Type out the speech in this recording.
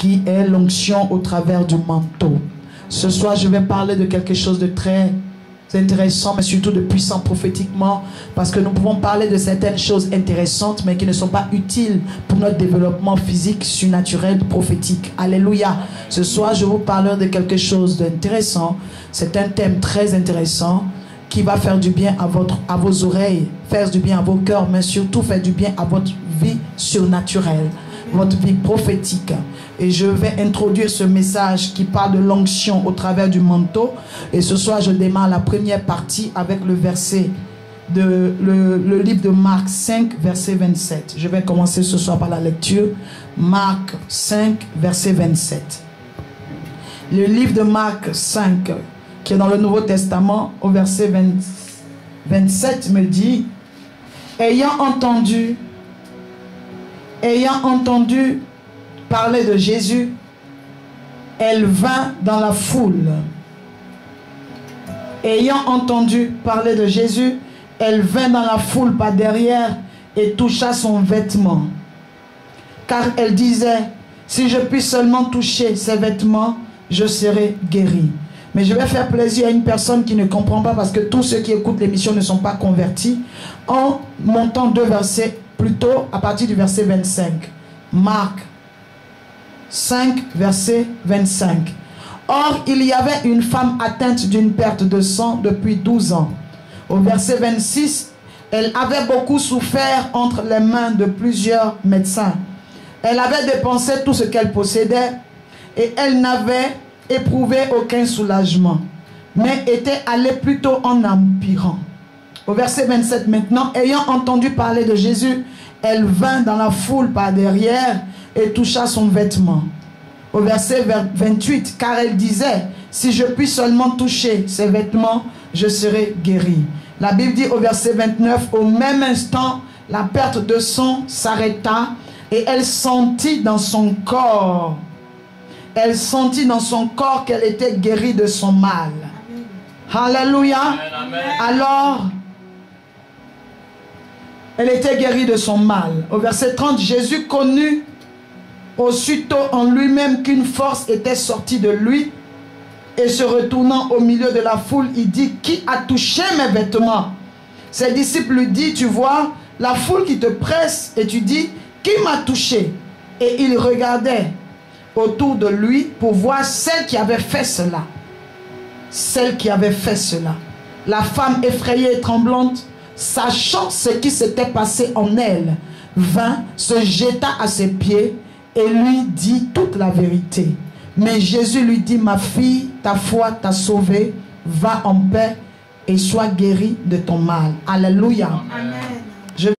qui est l'onction au travers du manteau. Ce soir, je vais parler de quelque chose de très intéressant, mais surtout de puissant prophétiquement, parce que nous pouvons parler de certaines choses intéressantes, mais qui ne sont pas utiles pour notre développement physique, surnaturel, prophétique. Alléluia. Ce soir, je vous parlerai de quelque chose d'intéressant. C'est un thème très intéressant qui va faire du bien à vos oreilles, faire du bien à vos cœurs, mais surtout faire du bien à votre vie surnaturelle, votre vie prophétique. Et je vais introduire ce message qui parle de l'onction au travers du manteau. Et ce soir, je démarre la première partie avec le verset le livre de Marc 5, verset 27. Je vais commencer ce soir par la lecture. Marc 5, verset 27. Le livre de Marc 5, qui est dans le Nouveau Testament, au verset 27, me dit: ayant entendu parler de Jésus, elle vint dans la foule. Ayant entendu parler de Jésus, elle vint dans la foule par derrière et toucha son vêtement. Car elle disait: si je puis seulement toucher ses vêtements, je serai guérie. Mais je vais faire plaisir à une personne qui ne comprend pas, parce que tous ceux qui écoutent l'émission ne sont pas convertis, en montant deux versets plutôt à partir du verset 25. Marc 5, verset 25. Or, il y avait une femme atteinte d'une perte de sang depuis 12 ans. Au verset 26, elle avait beaucoup souffert entre les mains de plusieurs médecins. Elle avait dépensé tout ce qu'elle possédait et elle n'avait éprouvé aucun soulagement, mais était allée plutôt en empirant. Au verset 27 maintenant, ayant entendu parler de Jésus, elle vint dans la foule par derrière et toucha son vêtement. Au verset 28, car elle disait: si je puis seulement toucher ses vêtements, je serai guérie. La Bible dit au verset 29, au même instant, la perte de sang s'arrêta et elle sentit dans son corps, qu'elle était guérie de son mal. Alléluia. Alors, elle était guérie de son mal. Au verset 30, Jésus connut aussitôt en lui-même qu'une force était sortie de lui, et se retournant au milieu de la foule, il dit: qui a touché mes vêtements? Ses disciples lui disent: tu vois la foule qui te presse et tu dis: qui m'a touché? Et il regardait autour de lui pour voir celle qui avait fait cela. Celle qui avait fait cela. La femme effrayée et tremblante, sachant ce qui s'était passé en elle, vint, se jeta à ses pieds et lui dit toute la vérité. Mais Jésus lui dit: ma fille, ta foi t'a sauvée, va en paix et sois guérie de ton mal. Alléluia. Amen.